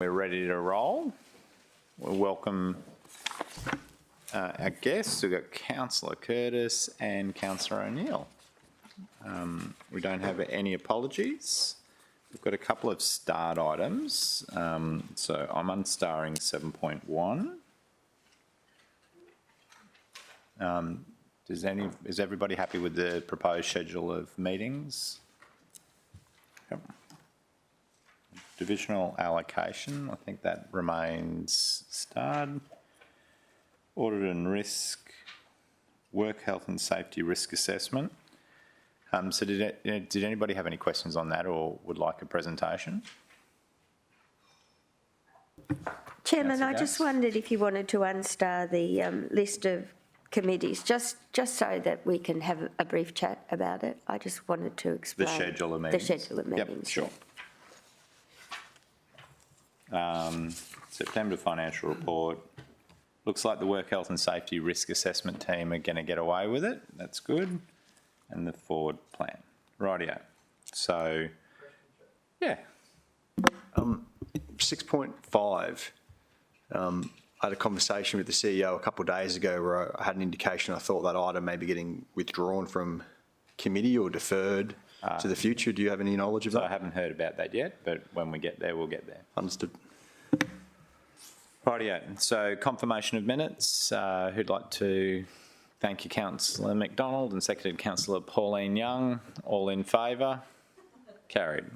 We're ready to roll. We'll welcome our guests. We've got Councillor Curtis and Councillor O'Neill. We don't have any apologies. We've got a couple of start items. So I'm unstarring 7.1. Is everybody happy with the proposed schedule of meetings? Yep. Divisional allocation, I think that remains starred. Audit and risk, work health and safety risk assessment. So did anybody have any questions on that or would like a presentation? Chairman, I just wondered if you wanted to unstar the list of committees, just so that we can have a brief chat about it. I just wanted to explain. The schedule of meetings? The schedule of meetings. Yep, sure. September financial report. Looks like the work health and safety risk assessment team are going to get away with it. That's good. And the forward plan. Rightio. So, yeah. 6.5. I had a conversation with the CEO a couple of days ago where I had an indication I thought that item may be getting withdrawn from committee or deferred to the future. Do you have any knowledge of that? I haven't heard about that yet, but when we get there, we'll get there. Understood. Rightio. So confirmation of minutes. Who'd like to thank you, Councillor McDonald, and seconded Councillor Pauline Young. All in favour? Carried.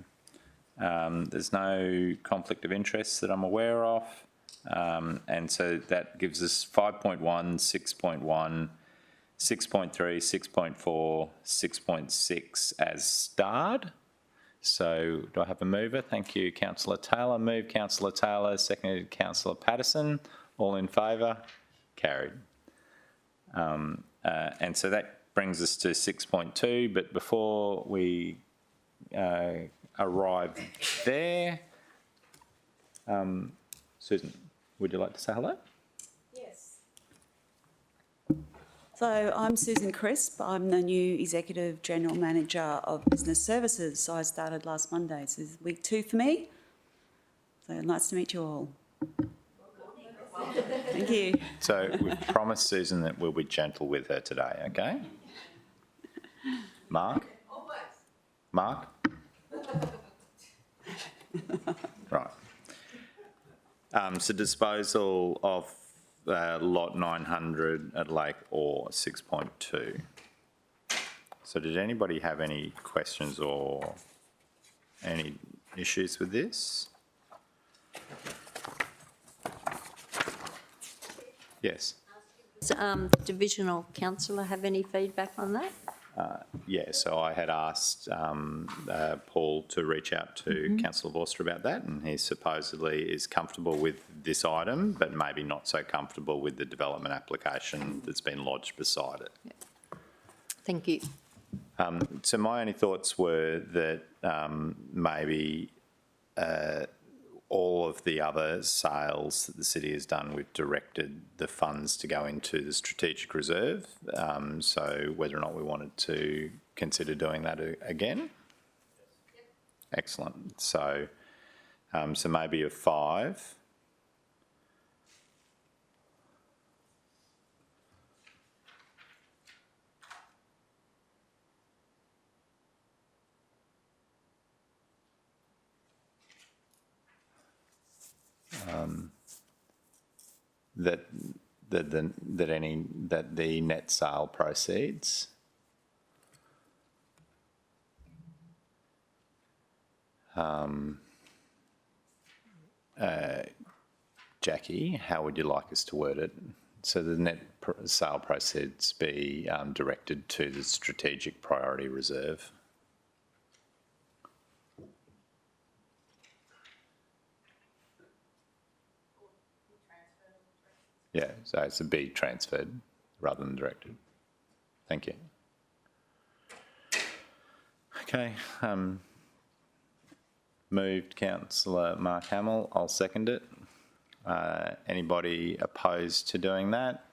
There's no conflict of interest that I'm aware of. And so that gives us 5.1, 6.1, 6.3, 6.4, 6.6 as starred. So do I have a mover? Thank you, Councillor Taylor. Move, Councillor Taylor. Seconded, Councillor Patterson. All in favour? Carried. And so that brings us to 6.2. But before we arrive there, Susan, would you like to say hello? Yes. So I'm Susan Crisp. I'm the new Executive General Manager of Business Services. So I started last Monday. So this is week 2 for me. So nice to meet you all. Thank you. So we've promised Susan that we'll be gentle with her today, okay? Mark? Mark? Right. So disposal of lot 900 at Lake Orr 6.2. So did anybody have any questions or any issues with this? Yes. Does the divisional councillor have any feedback on that? Yeah, so I had asked Paul to reach out to Councillor Vorster about that, and he supposedly is comfortable with this item, but maybe not so comfortable with the development application that's been lodged beside it. Yeah. Thank you. So my only thoughts were that maybe all of the other sales that the city has done, we've directed the funds to go into the strategic reserve. So whether or not we wanted to consider doing that again. Yep. Excellent. So, so maybe a 5. That the net sale proceeds Jackie, how would you like us to word it? So the net sale proceeds be directed to the strategic priority reserve. Yeah, so it's a be transferred rather than directed. Thank you. Okay. Moved Councillor Mark Hamill. I'll second it. Anybody opposed to doing that?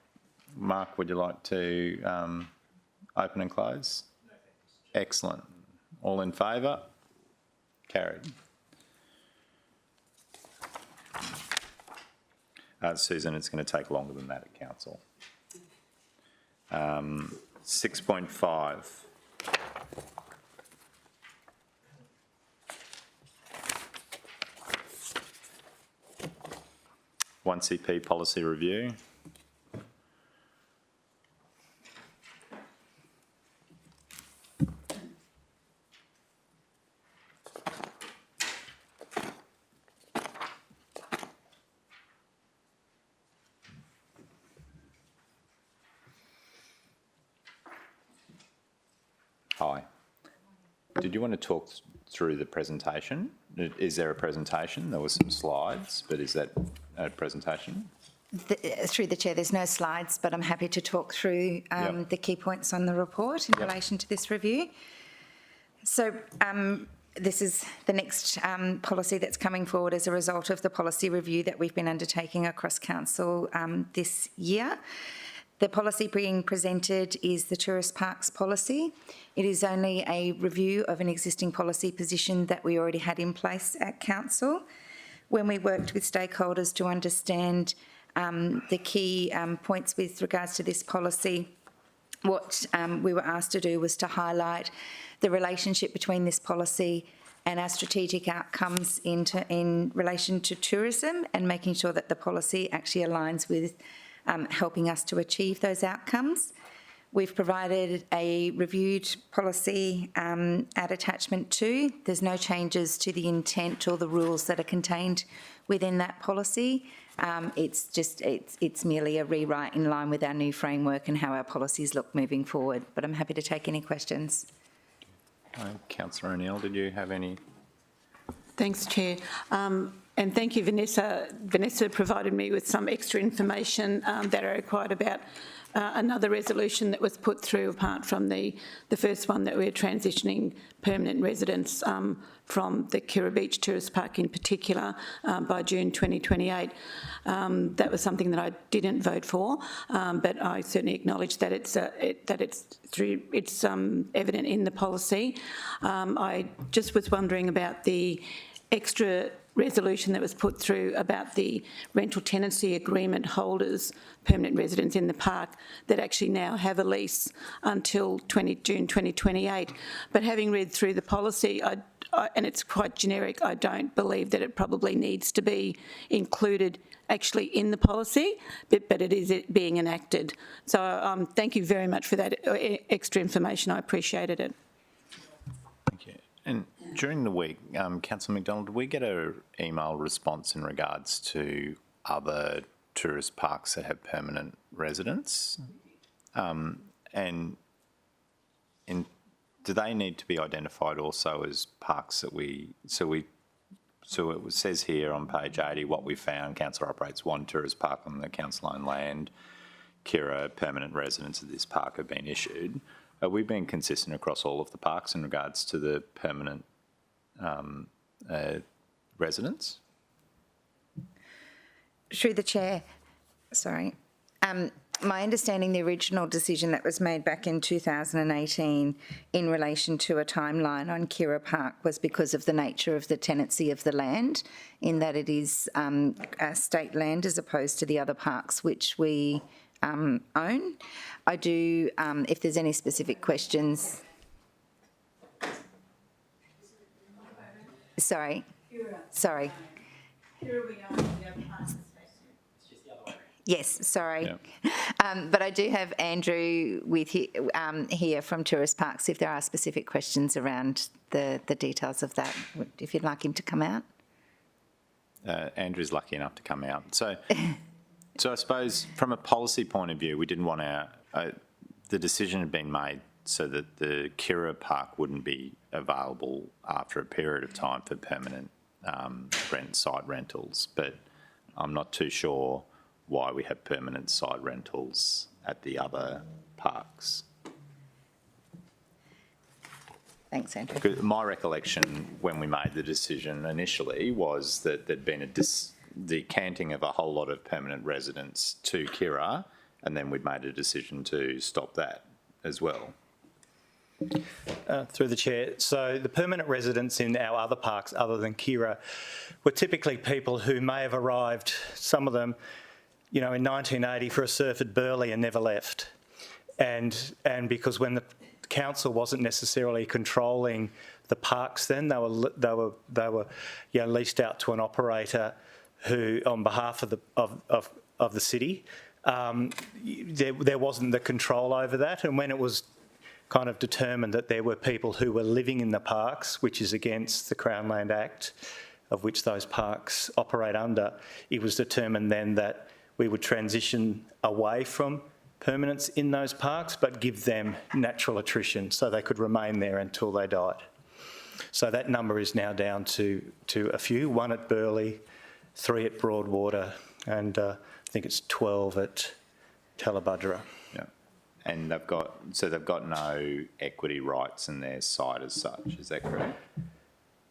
Mark, would you like to open and close? No, thanks. Excellent. All in favour? Carried. Susan, it's going to take longer than that at council. 6.5. One CP policy review. Hi. Did you want to talk through the presentation? Is there a presentation? There were some slides, but is that a presentation? Through the chair, there's no slides, but I'm happy to talk through the key points on the report in relation to this review. So this is the next policy that's coming forward as a result of the policy review that we've been undertaking across council this year. The policy being presented is the tourist parks policy. It is only a review of an existing policy position that we already had in place at council. When we worked with stakeholders to understand the key points with regards to this policy, what we were asked to do was to highlight the relationship between this policy and our strategic outcomes in relation to tourism, and making sure that the policy actually aligns with helping us to achieve those outcomes. We've provided a reviewed policy at attachment 2. There's no changes to the intent or the rules that are contained within that policy. It's merely a rewrite in line with our new framework and how our policies look moving forward. But I'm happy to take any questions. Councillor O'Neill, did you have any? Thanks, Chair. And thank you, Vanessa. Vanessa provided me with some extra information that I required about another resolution that was put through, apart from the first one, that we're transitioning permanent residents from the Kirra Beach Tourist Park in particular by June 2028. That was something that I didn't vote for, but I certainly acknowledge that it's evident in the policy. I just was wondering about the extra resolution that was put through about the rental tenancy agreement holders, permanent residents in the park, that actually now have a lease until June 2028. But having read through the policy, and it's quite generic, I don't believe that it probably needs to be included actually in the policy, but it is being enacted. So thank you very much for that extra information. I appreciated it. Thank you. And during the week, Councillor McDonald, did we get an email response in regards to other tourist parks that have permanent residents? And do they need to be identified also as parks that so it says here on page 80 what we found: council operates one tourist park on the council-owned land. Kirra permanent residents of this park have been issued. Are we being consistent across all of the parks in regards to the permanent residents? Through the chair, sorry. My understanding, the original decision that was made back in 2018 in relation to a timeline on Kirra Park was because of the nature of the tenancy of the land, in that it is state land as opposed to the other parks which we own. I do, if there's any specific questions. Sorry. Yes, sorry. Yeah. But I do have Andrew here from Tourist Parks if there are specific questions around the details of that, if you'd like him to come out. Andrew's lucky enough to come out. So I suppose from a policy point of view, we didn't want the decision had been made so that the Kirra Park wouldn't be available after a period of time for permanent site rentals. But I'm not too sure why we have permanent site rentals at the other parks. Thanks, Andrew. My recollection when we made the decision initially was that there'd been a decanting of a whole lot of permanent residents to Kirra, and then we'd made a decision to stop that as well. Through the chair. So the permanent residents in our other parks other than Kirra were typically people who may have arrived, some of them in 1980 for a surf at Burleigh and never left. And because when the council wasn't necessarily controlling the parks then, they were leased out to an operator who, on behalf of the city, there wasn't the control over that. And when it was kind of determined that there were people who were living in the parks, which is against the Crown Land Act, of which those parks operate under, it was determined then that we would transition away from permanence in those parks, but give them natural attrition so they could remain there until they died. So that number is now down to a few, 1 at Burleigh, 3 at Broadwater, and I think it's 12 at Tallebudgera. Yeah. And they've got no equity rights in their site as such, is that correct?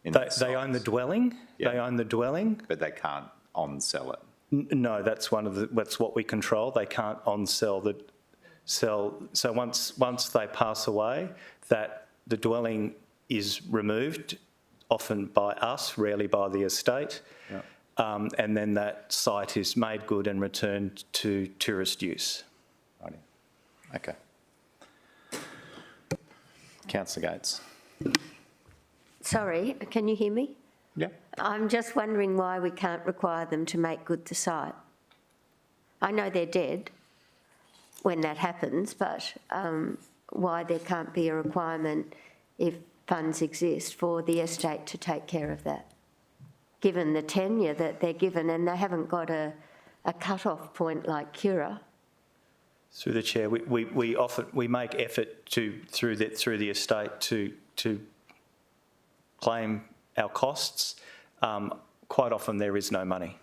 They own the dwelling. Yeah. They own the dwelling. But they can't on-sell it. No, that's what we control. They can't on-sell the sell. So once they pass away, that the dwelling is removed, often by us, rarely by the estate, Yeah. and then that site is made good and returned to tourist use. Righty. Okay. Councillor Gates. Sorry, can you hear me? Yeah. I'm just wondering why we can't require them to make good the site. I know they're dead when that happens, but why there can't be a requirement if funds exist for the estate to take care of that, given the tenure that they're given, and they haven't got a cut-off point like Cura. Through the chair, we make effort through the estate to claim our costs. Quite often there is no money.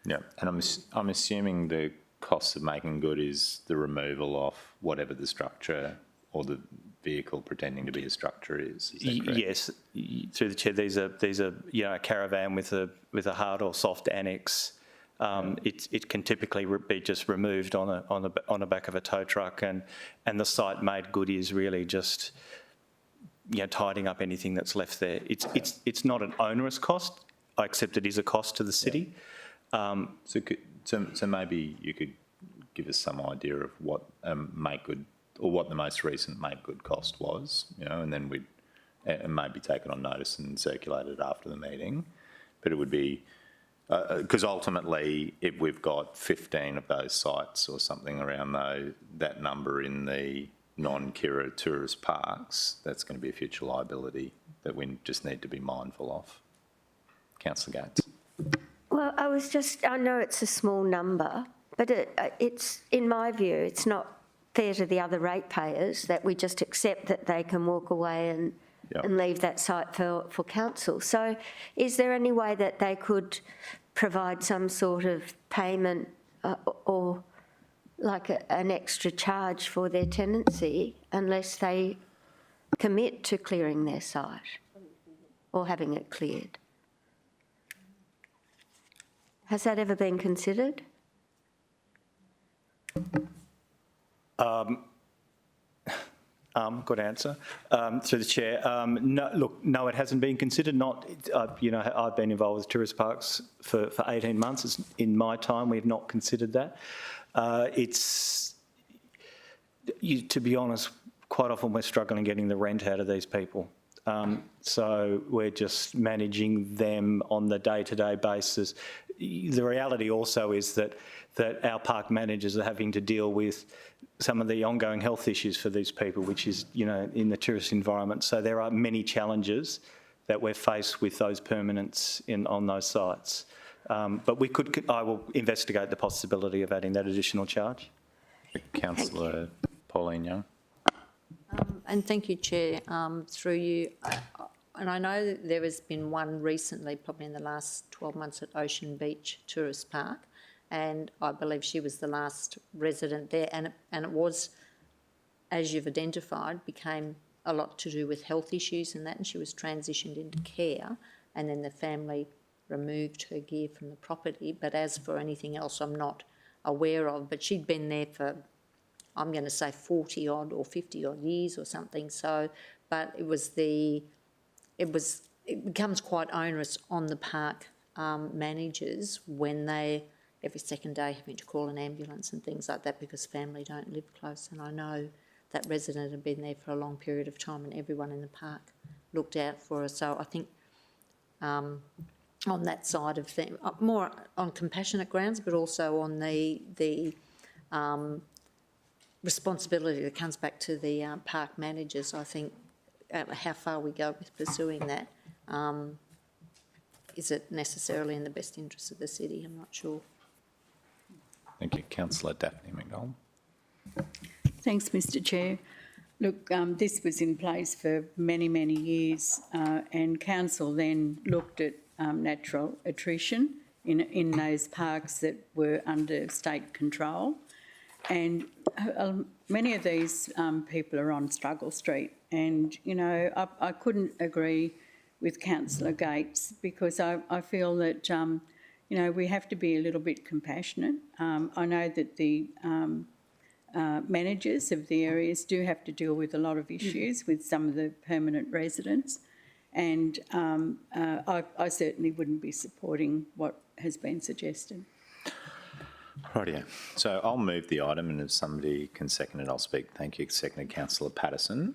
Yeah, and I'm assuming the cost of making good is the removal of whatever the structure or the vehicle pretending to be a structure is. Is that correct? Yes, through the chair, these are a caravan with a hard or soft annex. It can typically be just removed on the back of a tow truck, and the site made good is really just tidying up anything that's left there. It's not an onerous cost. I accept it is a cost to the city. So maybe you could give us some idea of what make good, or what the most recent make good cost was, and then we'd maybe take it on notice and circulate it after the meeting. But it would be, because ultimately, if we've got 15 of those sites or something around that number in the non-Cura tourist parks, that's going to be a future liability that we just need to be mindful of. Councillor Gates. Well, I know it's a small number, but it's, in my view, it's not fair to the other ratepayers that we just accept that they can walk away and leave that site for council. So is there any way that they could provide some sort of payment or like an extra charge for their tenancy unless they commit to clearing their site or having it cleared? Has that ever been considered? Good answer. Through the chair, no, it hasn't been considered. I've been involved with tourist parks for 18 months. In my time, we have not considered that. To be honest, quite often we're struggling getting the rent out of these people. So we're just managing them on the day-to-day basis. The reality also is that our park managers are having to deal with some of the ongoing health issues for these people, which is, in the tourist environment. So there are many challenges that we're faced with those permanents on those sites. But I will investigate the possibility of adding that additional charge. Councillor Pauline Young. And thank you, Chair, through you. And I know that there has been one recently, probably in the last 12 months, at Ocean Beach Tourist Park, and I believe she was the last resident there, and it was, as you've identified, became a lot to do with health issues and that, and she was transitioned into care, and then the family removed her gear from the property. But as for anything else, I'm not aware of, but she'd been there for, I'm going to say 40 odd or 50 odd years or something. So, but it becomes quite onerous on the park managers when they every second day having to call an ambulance and things like that because family don't live close. And I know that resident had been there for a long period of time and everyone in the park looked out for her. So I think on that side of things, more on compassionate grounds, but also on the responsibility that comes back to the park managers, I think how far we go with pursuing that. Is it necessarily in the best interest of the city? I'm not sure. Thank you. Councillor Daphne McDonald. Thanks, Mr Chair. Look, this was in place for many, many years, and council then looked at natural attrition in those parks that were under state control. And many of these people are on Struggle Street. And, you know, I couldn't agree with Councillor Gates because I feel that, you know, we have to be a little bit compassionate. I know that the managers of the areas do have to deal with a lot of issues with some of the permanent residents. And I certainly wouldn't be supporting what has been suggested. Rightio. So I'll move the item, and if somebody can second it, I'll speak. Thank you. Seconded, Councillor Patterson.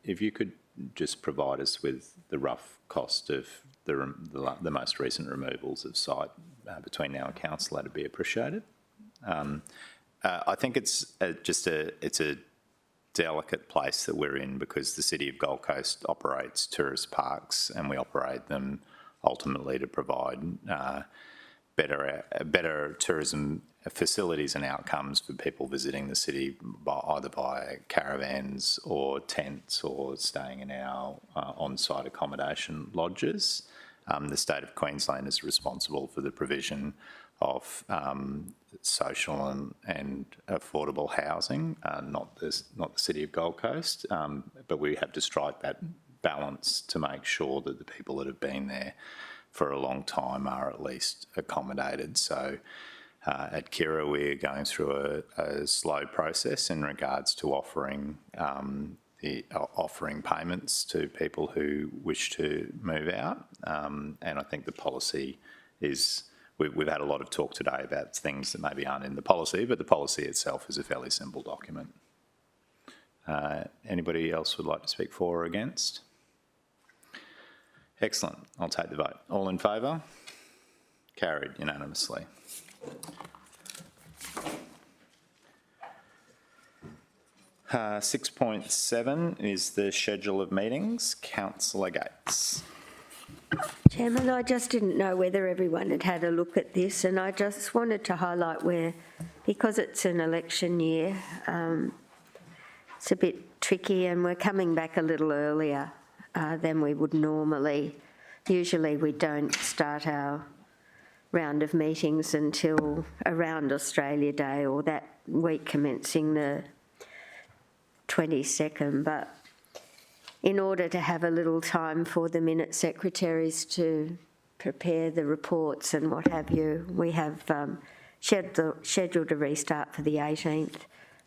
If you could just provide us with the rough cost of the most recent removals of site between now and council, that'd be appreciated. I think it's a delicate place that we're in because the City of Gold Coast operates tourist parks, and we operate them ultimately to provide better tourism facilities and outcomes for people visiting the city either by caravans or tents or staying in our on-site accommodation lodges. The State of Queensland is responsible for the provision of social and affordable housing, not the City of Gold Coast, but we have to strike that balance to make sure that the people that have been there for a long time are at least accommodated. So at Kira, we're going through a slow process in regards to offering payments to people who wish to move out. And I think the policy is, we've had a lot of talk today about things that maybe aren't in the policy, but the policy itself is a fairly simple document. Anybody else would like to speak for or against? Excellent. I'll take the vote. All in favour? Carried unanimously. Uh, 6.7 is the schedule of meetings. Councillor Gates. Chairman, I just didn't know whether everyone had had a look at this, and I just wanted to highlight where, because it's an election year, it's a bit tricky, and we're coming back a little earlier than we would normally. Usually we don't start our round of meetings until around Australia Day or that week commencing the 22nd, but in order to have a little time for the minute secretaries to prepare the reports and what have you, we have scheduled a restart for the 18th,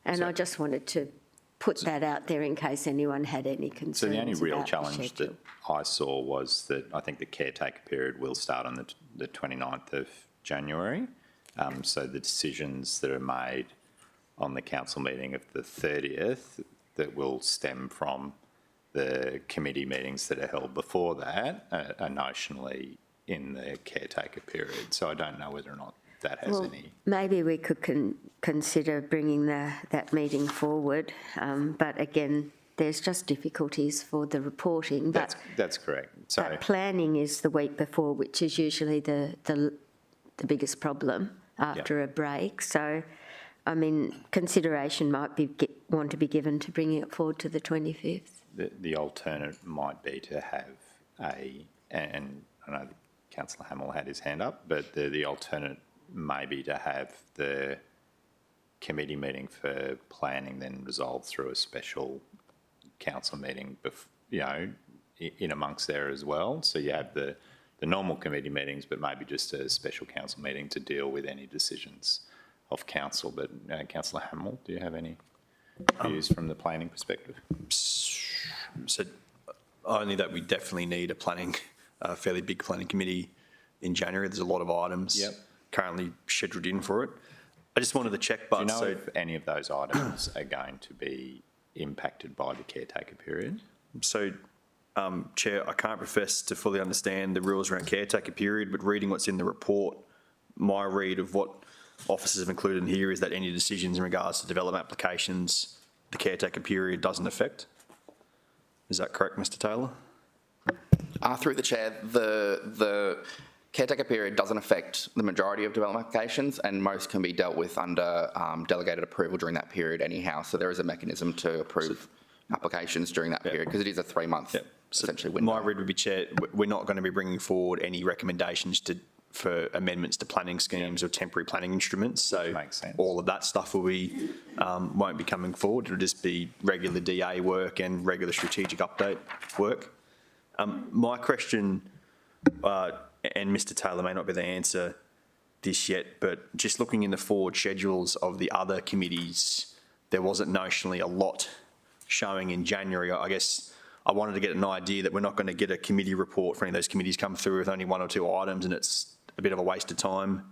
and I just wanted to put that out there in case anyone had any concerns. So the only real about the challenge schedule. that I saw was that I think the caretaker period will start on the 29th of January. So the decisions that are made on the council meeting of the 30th that will stem from the committee meetings that are held before that are notionally in the caretaker period. So I don't know whether or not that has any. Maybe we could consider bringing that meeting forward, but again, there's just difficulties for the reporting. But That's correct. So but planning is the week before, which is usually the biggest problem after a break. So, I mean, consideration might want to be given to bringing it forward to the 25th. the alternate might be to have and I know Councillor Hamill had his hand up, but the alternate may be to have the committee meeting for planning then resolved through a special council meeting, in amongst there as well. So you have the normal committee meetings, but maybe just a special council meeting to deal with any decisions of council. But Councillor Hamill, do you have any views from the planning perspective? So only that we definitely need a fairly big planning committee in January. There's a lot of items. Yep. currently scheduled in for it. I just wanted to check, Do but you know so if any of those items are going to be impacted by the caretaker period? Chair, I can't profess to fully understand the rules around caretaker period, but reading what's in the report, my read of what officers have included in here is that any decisions in regards to development applications, the caretaker period doesn't affect. Is that correct, Mr Taylor? Through the chair, the caretaker period doesn't affect the majority of development applications, and most can be dealt with under delegated approval during that period anyhow. So there is a mechanism to approve applications during that period, because it is a 3-month essentially window. My read would be, Chair, we're not going to be bringing forward any recommendations for amendments to planning schemes or temporary planning instruments. So makes sense. all of that stuff won't be coming forward. It'll just be regular DA work and regular strategic update work. My question, and Mr Taylor may not be the answer this yet, but just looking in the forward schedules of the other committees, there wasn't notionally a lot showing in January. I guess I wanted to get an idea that we're not going to get a committee report for any of those committees come through with only 1 or 2 items, and it's a bit of a waste of time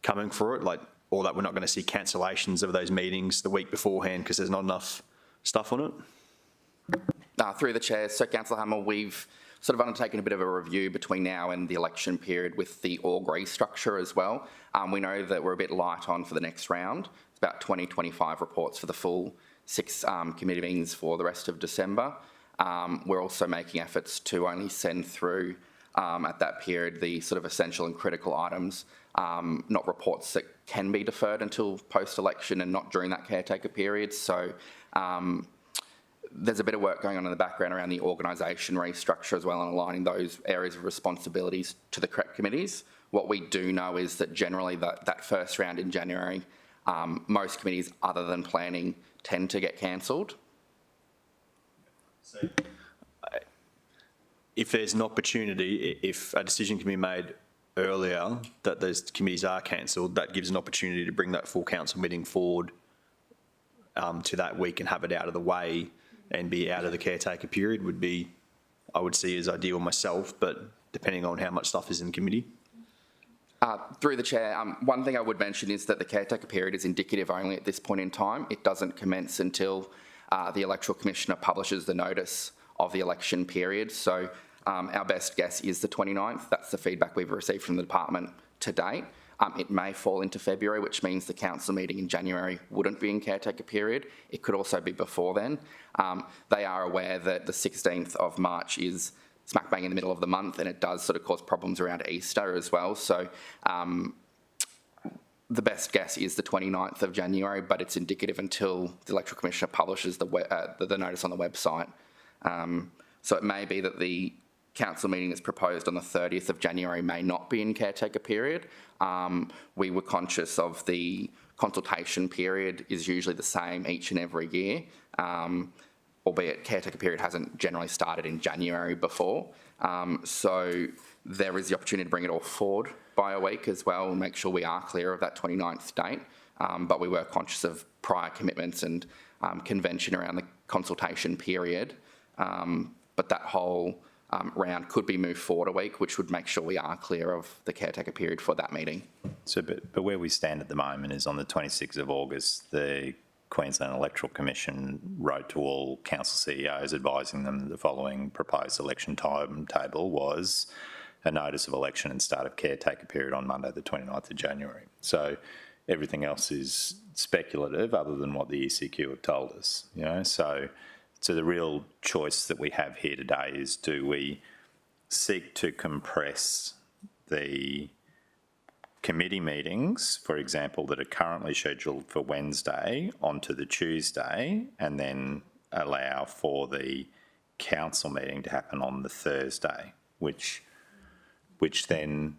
coming for it, or that we're not going to see cancellations of those meetings the week beforehand because there's not enough stuff on it. Through the chair, so Councillor Hamel, we've sort of undertaken a bit of a review between now and the election period with the org restructure as well. We know that we're a bit light on for the next round. It's about 20-25 reports for the full 6 committee meetings for the rest of December. We're also making efforts to only send through at that period the sort of essential and critical items, not reports that can be deferred until post-election and not during that caretaker period. So there's a bit of work going on in the background around the organisation restructure as well, and aligning those areas of responsibilities to the correct committees. What we do know is that generally that first round in January, most committees other than planning tend to get cancelled. So, if there's an opportunity, if a decision can be made earlier that those committees are cancelled, that gives an opportunity to bring that full council meeting forward to that week and have it out of the way and be out of the caretaker period would be, I would see as ideal myself, but depending on how much stuff is in committee. Through the chair, one thing I would mention is that the caretaker period is indicative only at this point in time. It doesn't commence until the Electoral Commissioner publishes the notice of the election period. So our best guess is the 29th. That's the feedback we've received from the department to date. It may fall into February, which means the council meeting in January wouldn't be in caretaker period. It could also be before then. They are aware that the 16th of March is smack bang in the middle of the month, and it does sort of cause problems around Easter as well. So the best guess is the 29th of January, but it's indicative until the Electoral Commissioner publishes the notice on the website. So it may be that the council meeting that's proposed on the 30th of January may not be in caretaker period. We were conscious of the consultation period is usually the same each and every year, albeit caretaker period hasn't generally started in January before. So there is the opportunity to bring it all forward by a week as well and make sure we are clear of that 29th date. But we were conscious of prior commitments and convention around the consultation period. But that whole round could be moved forward a week, which would make sure we are clear of the caretaker period for that meeting. So, but where we stand at the moment is on the 26th of August, the Queensland Electoral Commission wrote to all council CEOs advising them that the following proposed election timetable was a notice of election and start of caretaker period on Monday the 29th of January. So everything else is speculative other than what the ECQ have told us, you know. So the real choice that we have here today is, do we seek to compress the committee meetings, for example, that are currently scheduled for Wednesday onto the Tuesday, and then allow for the council meeting to happen on the Thursday, which then,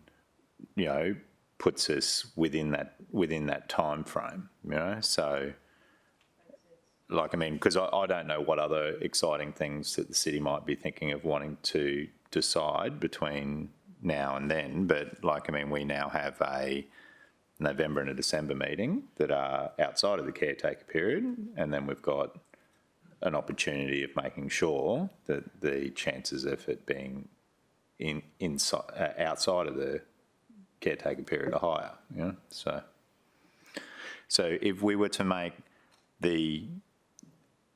you know, puts us within that time frame, you know. So, like, I mean, because I don't know what other exciting things that the city might be thinking of wanting to decide between now and then, but, like, I mean, we now have a November and a December meeting that are outside of the caretaker period, and then we've got an opportunity of making sure that the chances of it being outside of the caretaker period of hire, you know, so. So if we were to make the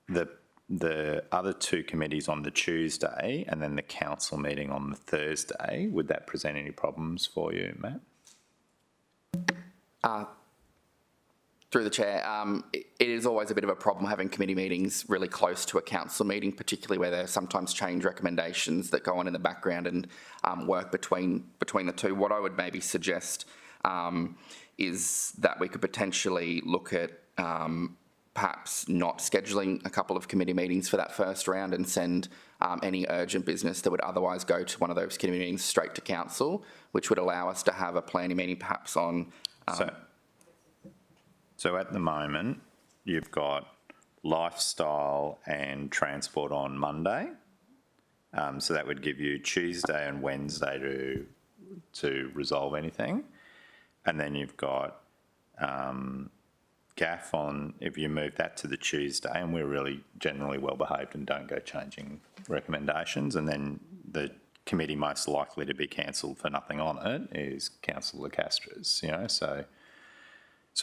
other two committees on the Tuesday and then the council meeting on the Thursday, would that present any problems for you, Matt? Through the chair, it is always a bit of a problem having committee meetings really close to a council meeting, particularly where there are sometimes change recommendations that go on in the background and work between the two. What I would maybe suggest is that we could potentially look at perhaps not scheduling a couple of committee meetings for that first round and send any urgent business that would otherwise go to one of those committee meetings straight to council, which would allow us to have a planning meeting perhaps on... So at the moment, you've got lifestyle and transport on Monday. So that would give you Tuesday and Wednesday to resolve anything. And then you've got GAF on, if you move that to the Tuesday, and we're really generally well behaved and don't go changing recommendations, and then the committee most likely to be cancelled for nothing on it is Councillor Castra's, you know, so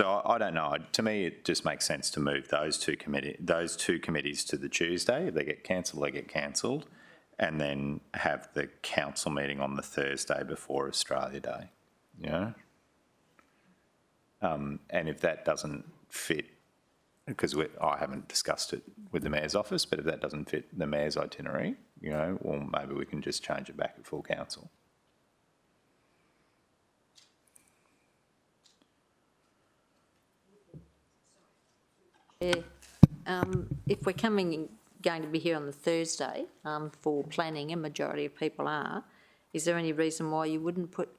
I don't know. To me, it just makes sense to move those two committees to the Tuesday. If they get cancelled, they get cancelled, and then have the council meeting on the Thursday before Australia Day, you know. And if that doesn't fit, because I haven't discussed it with the Mayor's office, but if that doesn't fit the Mayor's itinerary, you know, well, maybe we can just change it back at full council. Yeah. If we're going to be here on the Thursday for planning, and majority of people are, is there any reason why you wouldn't put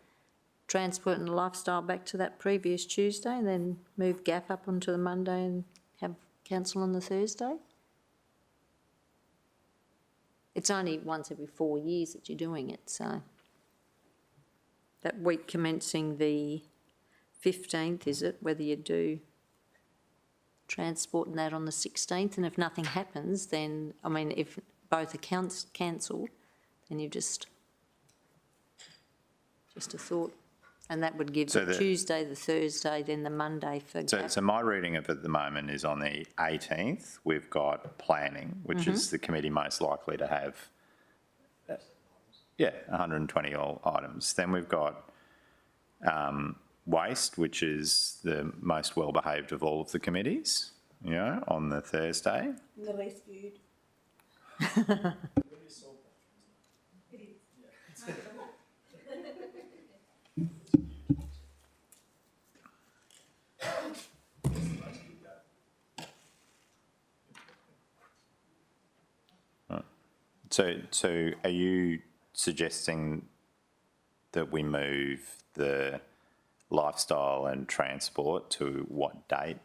transport and lifestyle back to that previous Tuesday and then move GAF up onto the Monday and have council on the Thursday? It's only once every 4 years that you're doing it, so that week commencing the 15th, is it, whether you do transport and that on the 16th, and if nothing happens, then, I mean, if both accounts cancelled, then you've just a thought. And that would give the Tuesday, the Thursday, then the Monday for GAF. So my reading of it at the moment is on the 18th, we've got planning, which is the committee most likely to have, 120 all items. Then we've got waste, which is the most well-behaved of all of the committees, you know, on the Thursday. The least viewed. So are you suggesting that we move the lifestyle and transport to what date?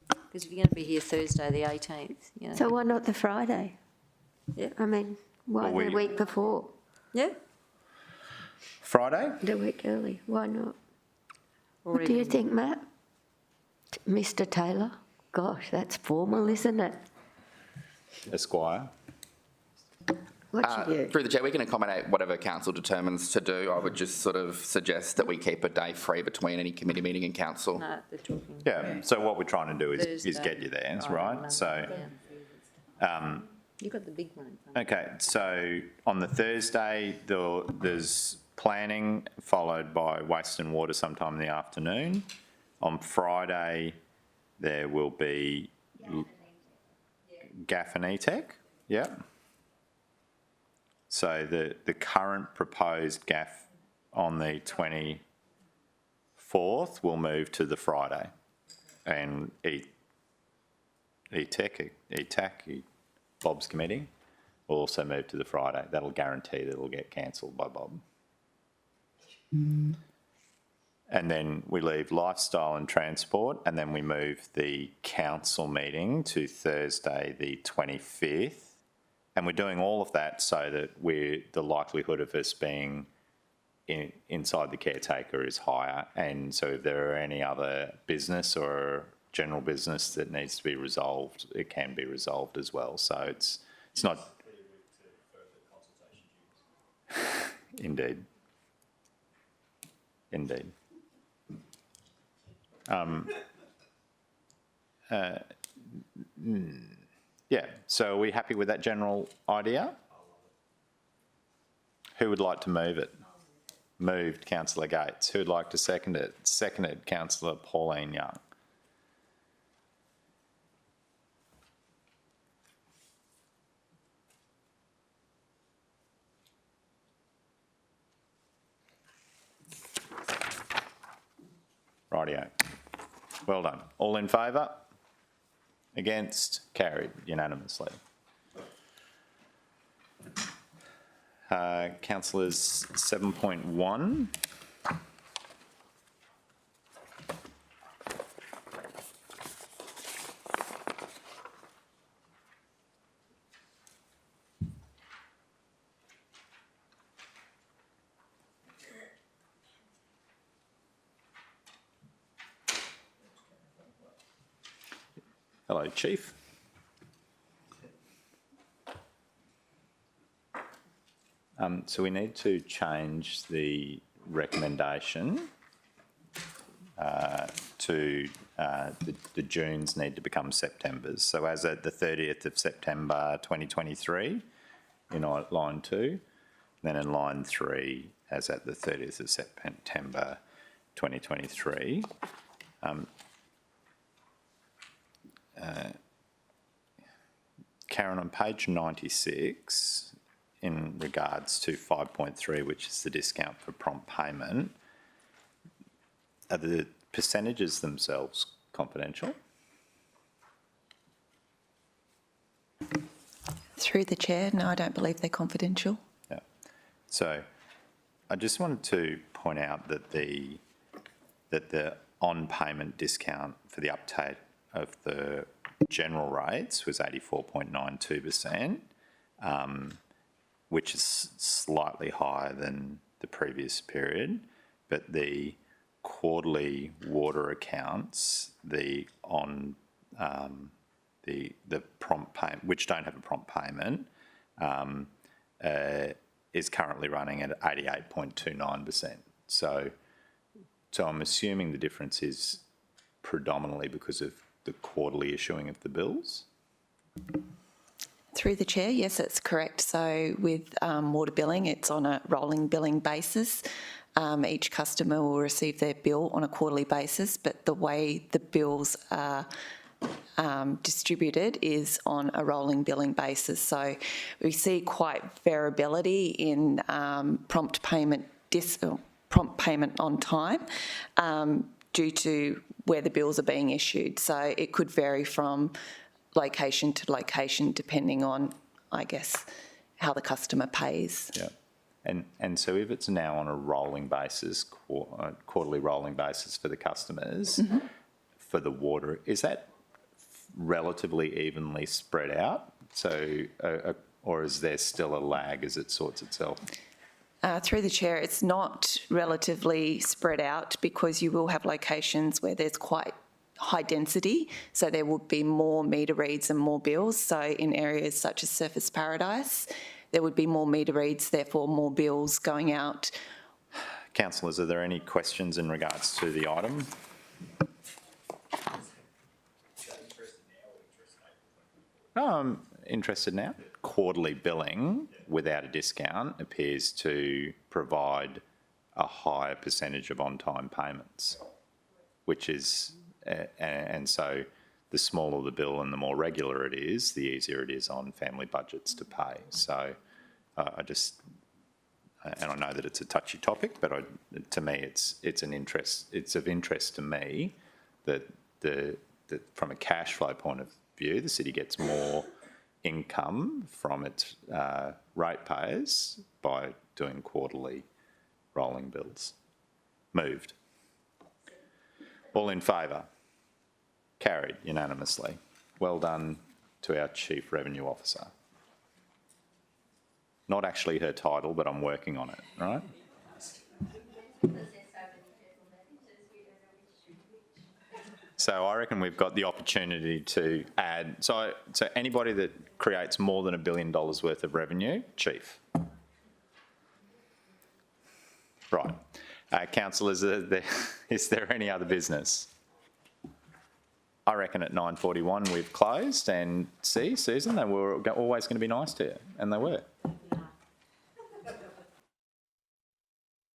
Because if you're going to be here Thursday the 18th, you know. So why not the Friday? Yeah. I mean, why the week before? Yeah. Friday? The week early, why not? Or What do you even- think, Matt? Mr Taylor? Gosh, that's formal, isn't it? Esquire? What's your view? Through the chair, we can accommodate whatever council determines to do. I would just sort of suggest that we keep a day free between any committee meeting and council. No, they're talking. Yeah, so what we're trying to do is Thursday, get you there, Friday, right? Monday, So, yeah. You've got the big one. okay, so on the Thursday, there's planning followed by waste and water sometime in the afternoon. On Friday, there will be GAF and ETEC, yep. So the current proposed GAF on the 24th will move to the Friday, and ETEC, Bob's committee, will also move to the Friday. That'll guarantee that it'll get cancelled by Bob. And then we leave lifestyle and transport, and then we move the council meeting to Thursday the 25th. And we're doing all of that so that the likelihood of us being inside the caretaker is higher. And so if there are any other business or general business that needs to be resolved, it can be resolved as well. So it's not... Indeed. Indeed. Yeah, so are we happy with that general idea? Who would like to move it? Moved, councillor Gates. Who would like to second it? Seconded, councillor Pauline Young. Rightio. Well done. All in favour? Against? Carried unanimously. Councillors 7.1. Hello, Chief. So we need to change the recommendation to the Junes need to become Septembers. So as at the 30th of September 2023 in line 2, then in line 3 as at the 30th of September 2023. Karen, on page 96, in regards to 5.3, which is the discount for prompt payment, are the percentages themselves confidential? Through the chair, no, I don't believe they're confidential. Yeah. So I just wanted to point out that the on-payment discount for the uptake of the general rates was 84.92%, which is slightly higher than the previous period, but the quarterly water accounts, the prompt payment, which don't have a prompt payment, is currently running at 88.29%. So I'm assuming the difference is predominantly because of the quarterly issuing of the bills? Through the chair, yes, that's correct. So with water billing, it's on a rolling billing basis. Each customer will receive their bill on a quarterly basis, but the way the bills are distributed is on a rolling billing basis. So we see quite variability in prompt payment on time due to where the bills are being issued. So it could vary from location to location depending on, I guess, how the customer pays. Yeah. And so if it's now on a rolling basis, quarterly rolling basis for the customers, for the water, is that relatively evenly spread out? So, or is there still a lag as it sorts itself? Through the chair, it's not relatively spread out because you will have locations where there's quite high density, so there would be more meter reads and more bills. So in areas such as Surfers Paradise, there would be more meter reads, therefore more bills going out. Councillors, are there any questions in regards to the item? I'm interested now. Quarterly billing without a discount appears to provide a higher percentage of on-time payments, which is, and so the smaller the bill and the more regular it is, the easier it is on family budgets to pay. So I just, and I know that it's a touchy topic, but to me it's of interest to me that from a cash flow point of view, the city gets more income from its ratepayers by doing quarterly rolling bills. Moved. All in favour? Carried unanimously. Well done to our Chief Revenue Officer. Not actually her title, but I'm working on it, right? So I reckon we've got the opportunity to add, so anybody that creates more than $1 billion worth of revenue, Chief. Council, is there any other business? I reckon at 9:41 we've closed, and see, Susan, they were always going to be nice to you, and they were.